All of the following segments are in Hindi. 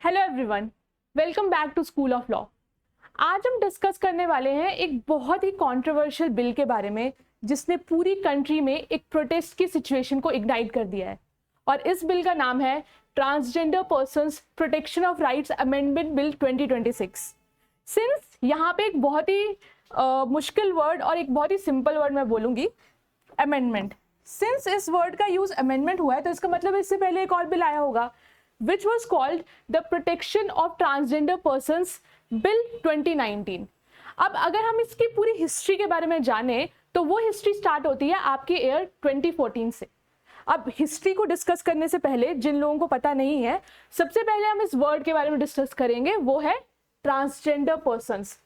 Hello everyone, welcome back to school of law. आज हम डिस्कस करने वाले हैं एक बहुत ही कंट्रोवर्शियल बिल के बारे में जिसने पूरी कंट्री में एक प्रोटेस्ट की सिचुएशन को इग्नाइट कर दिया है। और इस बिल का नाम है transgender persons protection of rights amendment bill 2026। Since यहाँ पे एक बहुत ही मुश्किल वर्ड और एक बहुत ही सिंपल वर्ड मैं बोलूँगी, अमेंडमेंट। सिंस इस वर्ड का यूज अमेंडमेंट हुआ है तो इसका मतलब इससे पहले एक और बिल आया होगा which was called the Protection of Transgender Persons Bill 2019। अब अगर हम इसकी पूरी हिस्ट्री के बारे में जाने तो वो हिस्ट्री स्टार्ट होती है आपके ईयर 2014 से। अब हिस्ट्री को डिस्कस करने से पहले जिन लोगों को पता नहीं है, सबसे पहले हम इस वर्ड के बारे में डिस्कस करेंगे, वो है transgender persons.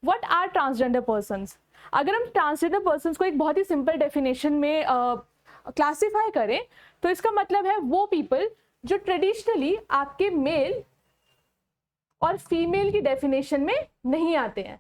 What are transgender persons? अगर हम ट्रांसजेंडर पर्सन्स को एक बहुत ही सिंपल डेफिनेशन में क्लासीफाई करें तो इसका मतलब है वो पीपल जो ट्रेडिशनली आपके मेल और फीमेल की डेफिनेशन में नहीं आते हैं।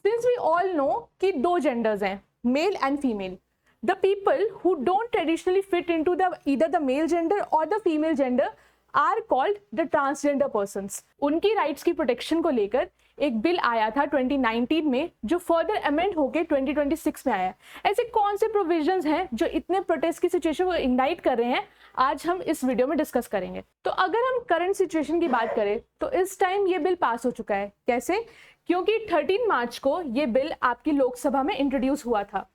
सिंस वी ऑल नो कि दो जेंडर्स हैं, male and female. The people who don't traditionally fit into the either the male gender or the female gender are called the transgender persons. उनकी राइट्स की प्रोटेक्शन को लेकर एक बिल आया था 2019 में जो फर्दर अमेंड होकर 2026 में आया। ऐसे कौन से प्रोविजंस हैं जो इतने प्रोटेस्ट की सिचुएशन को इग्नाइट कर रहे हैं, आज हम इस वीडियो में डिस्कस करेंगे। तो अगर हम करंट सिचुएशन की बात करें तो इस टाइम ये बिल पास हो चुका है। कैसे? क्योंकि 13 मार्च को ये बिल आपकी लोकसभा में इंट्रोड्यूस हुआ था।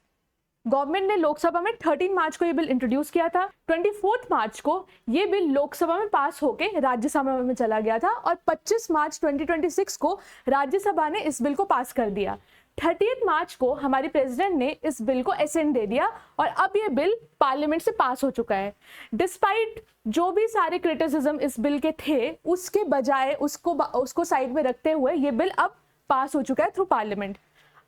गवर्नमेंट ने लोकसभा में 13 मार्च को ये बिल इंट्रोड्यूस किया था। 24 मार्च को ये बिल लोकसभा में पास होके राज्यसभा में चला गया था और 25 मार्च 2026 को राज्यसभा ने इस बिल को पास कर दिया। 30 मार्च को हमारे प्रेसिडेंट ने इस बिल को असेंट दे दिया और अब ये बिल पार्लियामेंट से पास हो चुका है। डिस्पाइट जो भी सारे क्रिटिसिज्म इस बिल के थे, उसके बजाय उसको साइड में रखते हुए ये बिल अब पास हो चुका है थ्रू पार्लियामेंट।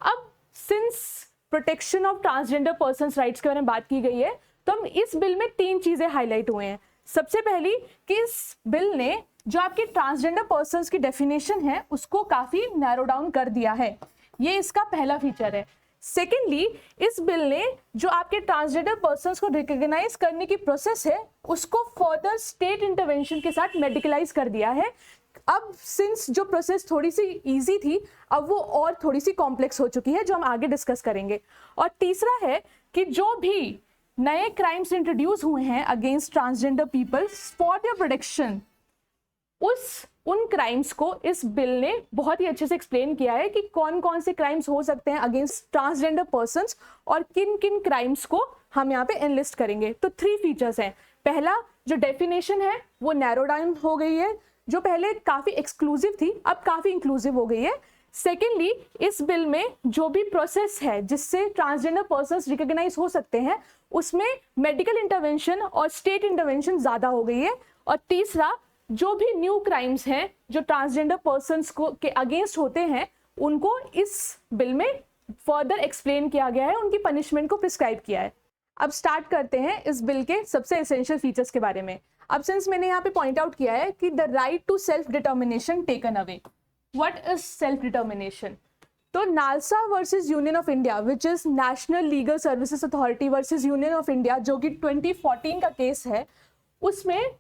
अब since protection of transgender persons rights के बारे में बात की गई है तो हम इस बिल में 3 चीजें हाईलाइट हुए हैं। सबसे पहली कि इस बिल ने जो आपके ट्रांसजेंडर पर्सन्स की डेफिनेशन है उसको काफी नैरो डाउन कर दिया है, ये इसका पहला फीचर है। सेकेंडली, इस बिल ने जो आपके ट्रांसजेंडर पर्सन्स को रिकॉग्नाइज करने की प्रोसेस है उसको फर्दर स्टेट इंटरवेंशन के साथ मेडिकलाइज कर दिया है। अब सिंस जो प्रोसेस थोड़ी सी इजी थी, अब वो और थोड़ी सी कॉम्प्लेक्स हो चुकी है, जो हम आगे डिस्कस करेंगे। और तीसरा है कि जो भी नए क्राइम्स इंट्रोड्यूस हुए हैं against transgender people for their protection, उन क्राइम्स को इस बिल ने बहुत ही अच्छे से एक्सप्लेन किया है कि कौन कौन से क्राइम्स हो सकते हैं अगेंस्ट ट्रांसजेंडर पर्सन्स और किन किन क्राइम्स को हम यहाँ पे एनलिस्ट करेंगे। तो 3 फीचर्स हैं। पहला, जो डेफिनेशन है वो नैरो डाउन हो गई है, जो पहले काफी एक्सक्लूसिव थी अब काफी इंक्लूसिव हो गई है। सेकेंडली, इस बिल में जो भी प्रोसेस है जिससे ट्रांसजेंडर पर्सन्स रिकॉग्नाइज हो सकते हैं उसमें मेडिकल इंटरवेंशन और स्टेट इंटरवेंशन ज्यादा हो गई है। और तीसरा, जो भी न्यू क्राइम्स हैं जो ट्रांसजेंडर पर्सन्स को के अगेंस्ट होते हैं उनको इस बिल में फर्दर एक्सप्लेन किया गया है, उनकी पनिशमेंट को प्रिस्क्राइब किया है। अब स्टार्ट करते हैं इस बिल के सबसे एसेंशियल फीचर्स के बारे में। अब सिंस मैंने यहाँ पे पॉइंट आउट किया है कि the right to self determination taken away. What is self determination? तो NALSA versus union of India which is national legal services authority versus union of India, जो कि 2014 का केस है, उसमें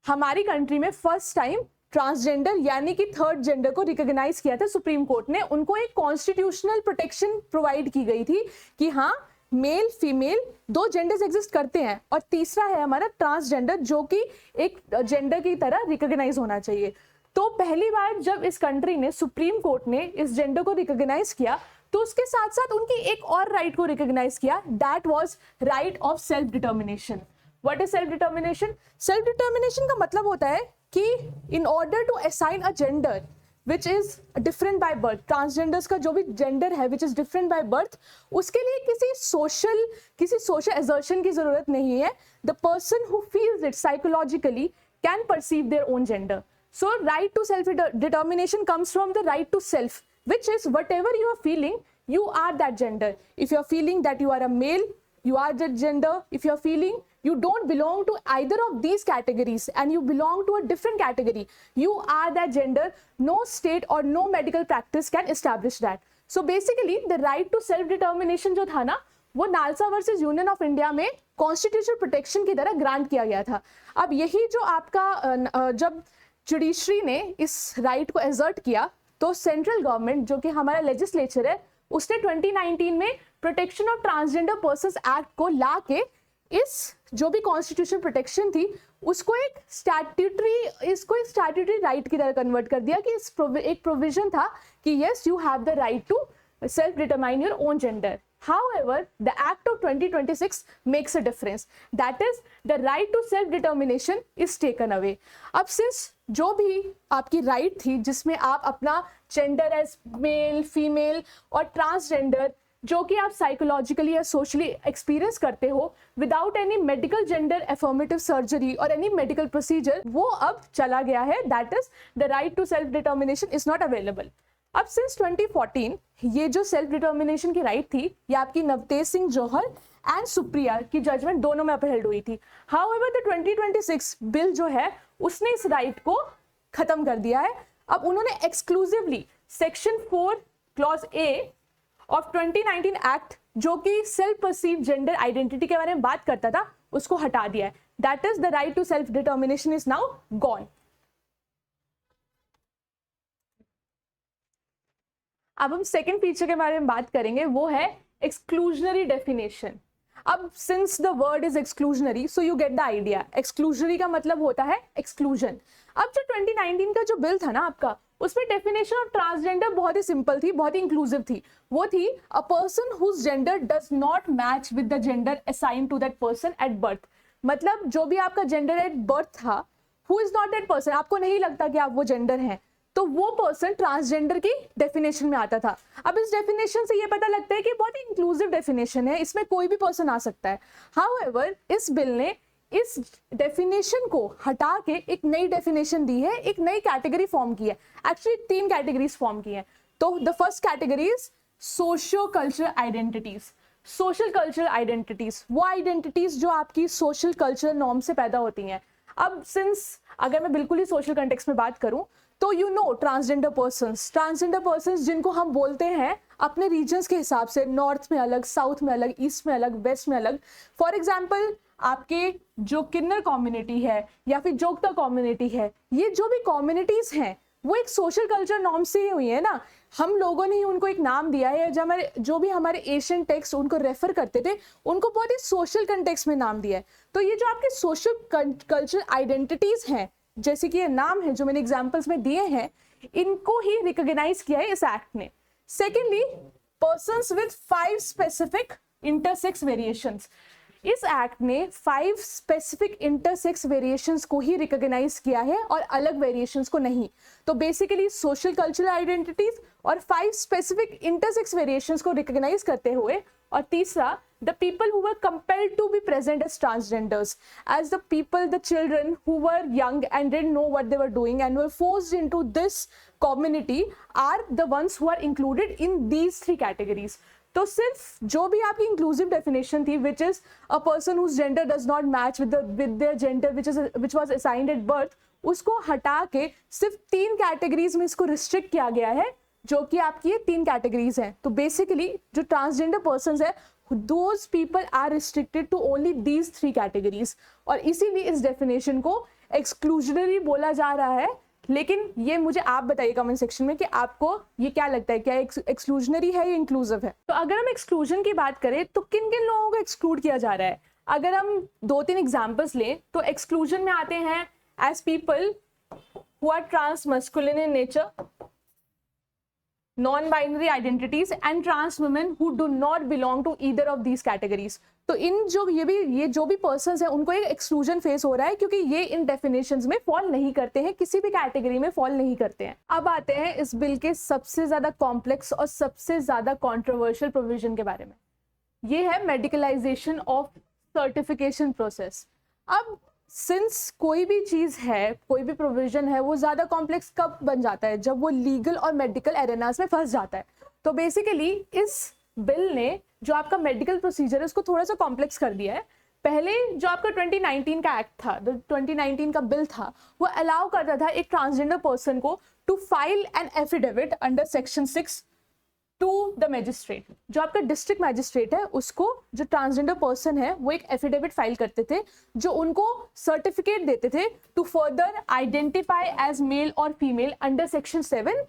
हमारी कंट्री में फर्स्ट टाइम ट्रांसजेंडर यानी कि थर्ड जेंडर को रिकॉग्नाइज किया था सुप्रीम कोर्ट ने। उनको एक कॉन्स्टिट्यूशनल प्रोटेक्शन प्रोवाइड की गई थी कि हाँ, मेल फीमेल 2 जेंडर्स एग्जिस्ट करते हैं और तीसरा है हमारा ट्रांसजेंडर जो कि एक जेंडर की तरह रिकॉग्नाइज होना चाहिए। तो पहली बार जब इस कंट्री ने, सुप्रीम कोर्ट ने इस जेंडर को रिकॉग्नाइज किया तो उसके साथ साथ उनकी एक और राइट को रिकॉग्नाइज किया, that was right of self determination. What is self determination? Self determination का मतलब होता है कि in order to assign a gender which is different by birth, transgenders का जो भी जेंडर है which is different by birth, उसके लिए किसी सोशल एजर्शन की जरूरत नहीं है। The person who feels it psychologically can perceive their own gender. So right to self determination comes from the right to self, which is whatever you are feeling, you are that gender. If you are feeling that you are a male, you are that gender. If you are feeling you don't belong to either of these categories and you belong to a different category, you are that gender. No state or no medical practice can establish that. So basically the right to self determination जो था ना, वो NALSA versus union of India में कॉन्स्टिट्यूशनल प्रोटेक्शन की तरह ग्रांट किया गया था। अब यही जो आपका जब जुडिशरी ने इस राइट को एजर्ट किया तो सेंट्रल गवर्नमेंट जो कि हमारा लेजिस्लेचर है उसने 2019 में protection of transgender persons act को ला के इस जो भी कॉन्स्टिट्यूशन प्रोटेक्शन थी उसको एक स्टैट्यूटरी राइट की तरह कन्वर्ट कर दिया कि एक प्रोविजन था कि yes you have the right to self determine your own gender. However, the Act of 2026 makes a difference. That is, the right to self determination is taken away. अब since जो भी आपकी right थी जिसमें आप अपना gender as male, female और transgender जो कि आप साइकोलॉजिकली या सोशली एक्सपीरियंस करते हो without any medical gender affirmative surgery और एनी मेडिकल प्रोसीजर, वो अब चला गया है. That is the right to self determination is not available. अब सिंस 2014 ये जो सेल्फ डिटर्मिनेशन की राइट थी ये आपकी नवतेज सिंह जौहर एंड सुप्रिया की जजमेंट दोनों में अपहेल्ड हुई थी. हाउएवर द 2026 बिल जो है उसने इस राइट को खत्म कर दिया है. अब उन्होंने exclusively section 4 clause A of 2019 act जो कि सेल्फ परसीव जेंडर आइडेंटिटी के बारे में बात करता था उसको हटा दिया है. That is the right to self determination is now gone. अब हम सेकेंड फीचर के बारे में बात करेंगे, वो है एक्सक्लूजनरी डेफिनेशन. अब since the word is exclusionary so you get the idea. Exclusionary का मतलब होता है एक्सक्लूजन. अब जो 2019 का जो बिल था ना आपका उसमें डेफिनेशन ऑफ ट्रांसजेंडर बहुत ही सिंपल थी, बहुत ही इंक्लूसिव थी. वो थी a person whose gender does not match with the gender assigned to that person at birth. मतलब जो भी आपका जेंडर एट बर्थ था, who is not that person, आपको नहीं लगता कि आप वो जेंडर हैं, तो वो पर्सन ट्रांसजेंडर की डेफिनेशन में आता था. अब इस डेफिनेशन से ये पता लगता है कि बहुत ही इंक्लूसिव डेफिनेशन है, इसमें कोई भी पर्सन आ सकता है. हाउएवर इस बिल ने इस डेफिनेशन को हटा के एक नई डेफिनेशन दी है, एक नई कैटेगरी फॉर्म की है. एक्चुअली 3 कैटेगरीज फॉर्म की हैं. तो the first category is socio cultural identities. Social cultural identities वो आइडेंटिटीज जो आपकी सोशल कल्चरल नॉर्म से पैदा होती हैं. अब सिंस अगर मैं बिल्कुल ही सोशल कंटेक्स्ट में बात करूं तो यू नो ट्रांसजेंडर पर्सन्स जिनको हम बोलते हैं अपने रीजन्स के हिसाब से, नॉर्थ में अलग, साउथ में अलग, ईस्ट में अलग, वेस्ट में अलग. फॉर एग्जाम्पल आपके जो किन्नर कम्युनिटी है या फिर जोगता कम्युनिटी है, ये जो भी कम्युनिटीज हैं वो एक सोशल कल्चर नॉर्म से ही हुई है ना. हम लोगों ने ही उनको एक नाम दिया है. जो भी हमारे एशियन टेक्स्ट उनको रेफर करते थे उनको बहुत ही सोशल कंटेक्स्ट में नाम दिया है. तो ये जो आपके सोशल कल्चरल आइडेंटिटीज हैं, जैसे कि ये नाम है जो मैंने एग्जांपल्स में दिए हैं, इनको ही रिकॉग्नाइज किया है इस एक्ट ने. Secondly, persons with 5 specific intersex variations. इस एक्ट ने 5 स्पेसिफिक इंटरसेक्स वेरिएशंस को ही रिकॉग्नाइज किया है और अलग वेरिएशंस को नहीं. तो बेसिकली सोशल कल्चरल आइडेंटिटीज और 5 स्पेसिफिक इंटरसेक्स वेरिएशंस को रिकॉग्नाइज करते हुए. और तीसरा, the people who were compelled to be present as transgenders, as the children who were young and didn't know what they were doing and were forced into this community are the ones who are included in these 3 categories. तो सिर्फ जो भी आपकी इंक्लूसिव डेफिनेशन थी which is a person whose gender does not match with their gender which was assigned at birth, उसको हटा के सिर्फ 3 कैटेगरीज में इसको रिस्ट्रिक्ट किया गया है, जो कि आपकी ये 3 कैटेगरीज हैं. तो बेसिकली जो ट्रांसजेंडर पर्सन्स है those people are restricted to only these 3 categories. और इसीलिए इस डेफिनेशन को एक्सक्लूजनरी बोला जा रहा है. लेकिन ये मुझे आप बताइए कमेंट सेक्शन में कि आपको ये क्या लगता है, क्या एक्सक्लूजनरी है या इंक्लूसिव है. तो अगर हम एक्सक्लूजन की बात करें तो किन किन लोगों को एक्सक्लूड किया जा रहा है. अगर हम 2-3 एग्जाम्पल्स लें तो एक्सक्लूजन में आते हैं as people who are trans masculine in nature, non-binary identities and trans women who do not belong to either of these categories. तो इन जो भी पर्सन्स हैं उनको एक एक्सक्लूजन फेस हो रहा है क्योंकि ये इन डेफिनेशंस में फॉल नहीं करते हैं, किसी भी कैटेगरी में फॉल नहीं करते हैं. अब आते हैं इस बिल के सबसे ज्यादा कॉम्प्लेक्स और सबसे ज्यादा कॉन्ट्रोवर्शियल प्रोविजन के बारे में. ये है मेडिकलाइजेशन ऑफ सर्टिफिकेशन प्रोसेस. अब सिंस कोई भी चीज है, कोई भी प्रोविजन है, वो ज्यादा कॉम्प्लेक्स कब बन जाता है, जब वो लीगल और मेडिकल एरेनास में फंस जाता है. तो बेसिकली इस बिल ने जो आपका मेडिकल प्रोसीजर है उसको थोड़ा सा कॉम्प्लेक्स कर दिया है. पहले जो आपका 2019 का एक्ट था, 2019 का बिल था, वो अलाउ करता था एक ट्रांसजेंडर पर्सन को to file an affidavit under section 6 to the magistrate. जो आपका डिस्ट्रिक्ट मैजिस्ट्रेट है उसको जो ट्रांसजेंडर पर्सन है वो एक एफिडेविट फाइल करते थे जो उनको सर्टिफिकेट देते थे to further identify as male और female under section 7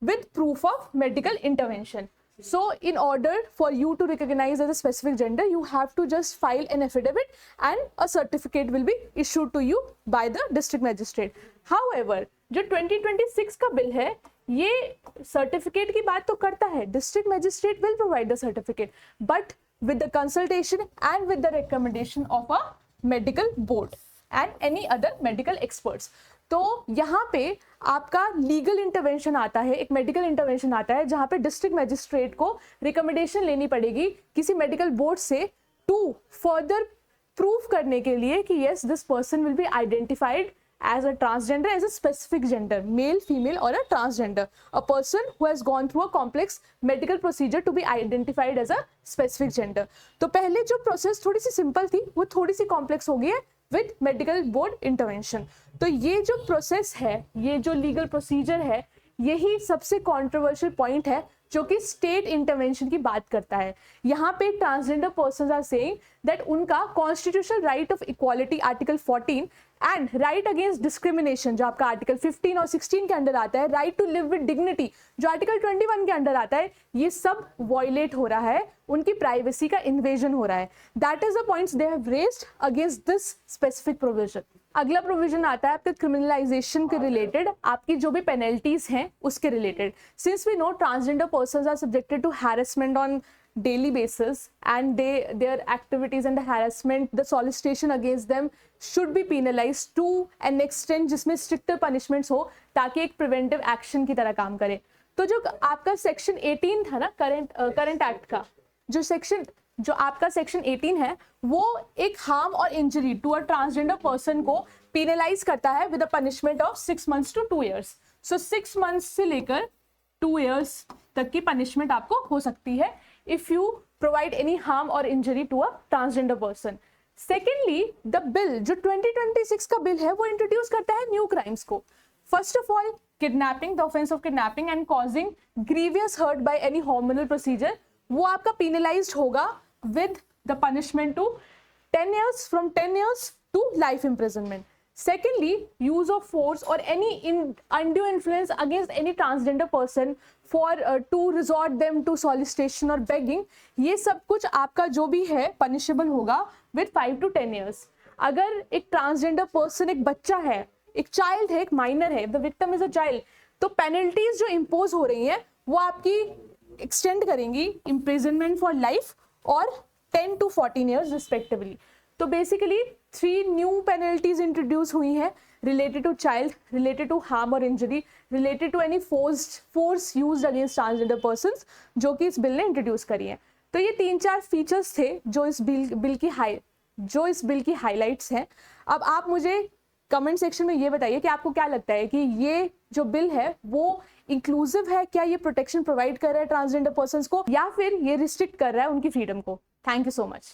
with proof of medical intervention. So in order for you to recognize as a specific gender, you have to just file an affidavit and a certificate will be issued to you by the district magistrate. However, जो 2026 का बिल है ये सर्टिफिकेट की बात तो करता है, district magistrate will provide the certificate, but with the consultation and with the recommendation of a medical board and any other medical experts. तो यहाँ पे आपका लीगल इंटरवेंशन आता है, एक मेडिकल इंटरवेंशन आता है जहाँ पे डिस्ट्रिक्ट मैजिस्ट्रेट को रिकमेंडेशन लेनी पड़ेगी किसी मेडिकल बोर्ड से टू फर्दर प्रूव करने के लिए कि yes this person will be identified as a transgender, as a specific gender, male, female or a transgender, a person who has gone through a complex medical procedure to be identified as a specific gender. तो पहले जो प्रोसेस थोड़ी सी सिंपल थी वो थोड़ी सी कॉम्प्लेक्स हो गई है विद मेडिकल बोर्ड इंटरवेंशन। तो ये जो प्रोसेस है, ये जो लीगल प्रोसीजर है, यही सबसे कॉन्ट्रोवर्शियल पॉइंट है जो कि स्टेट इंटरवेंशन की बात करता है। यहाँ पे transgender persons are saying that उनका constitutional right of equality article 14 and right against discrimination जो आपका आर्टिकल 15 और 16 के अंडर आता है, right to live with dignity जो आर्टिकल 21 के अंडर आता है, ये सब वॉयलेट हो रहा है, उनकी प्राइवेसी का इन्वेजन हो रहा है। That is the points they have raised against this specific provision. अगला प्रोविजन आता है आपके क्रिमिनलाइजेशन के रिलेटेड, आपकी जो भी पेनल्टीज हैं उसके related. Since we know transgender persons are subjected to harassment on daily basis and their activities and the harassment, the solicitation against them should be penalized to an extent जिसमें stricter punishments हो ताकि एक preventive action की तरह काम करे। तो जो आपका सेक्शन 18 था ना करंट एक्ट का, जो आपका सेक्शन 18 है वो एक हार्म और injury to a transgender person को पेनलाइज करता है with a punishment of 6 months to 2 years। So 6 months से लेकर 2 years तक की पनिशमेंट आपको हो सकती है if you provide any harm or injury to a transgender person. Secondly, the bill जो 2026 का बिल है वो इंट्रोड्यूस करता है न्यू क्राइम्स को। First of all kidnapping, the offence of kidnapping and causing grievous hurt by any hormonal procedure, वो आपका पेनलाइज्ड होगा with the punishment to 10 years, from 10 years to life imprisonment. Secondly, use of force or any undue influence against any transgender person for to resort them to solicitation or begging, ये सब कुछ आपका जो भी है पनिशेबल होगा with 5 to 10 years। अगर एक ट्रांसजेंडर पर्सन एक बच्चा है, एक चाइल्ड है, एक माइनर है, the victim is a child, तो पेनल्टीज जो इम्पोज हो रही हैं वो आपकी एक्सटेंड करेंगी इम्प्रिजनमेंट फॉर लाइफ और 10 to 14 years रिस्पेक्टिवली। तो बेसिकली 3 न्यू पेनल्टीज इंट्रोड्यूस हुई हैं related to child, related to harm or injury, related to any force used against transgender persons जो कि इस बिल ने इंट्रोड्यूस करी है। तो ये 3-4 फीचर्स थे जो इस बिल की हाईलाइट्स हैं। अब आप मुझे कमेंट सेक्शन में ये बताइए कि आपको क्या लगता है कि ये जो बिल है वो इंक्लूसिव है, क्या ये प्रोटेक्शन प्रोवाइड कर रहा है ट्रांसजेंडर पर्सन्स को या फिर ये रिस्ट्रिक्ट कर रहा है उनकी फ्रीडम को। Thank you so much.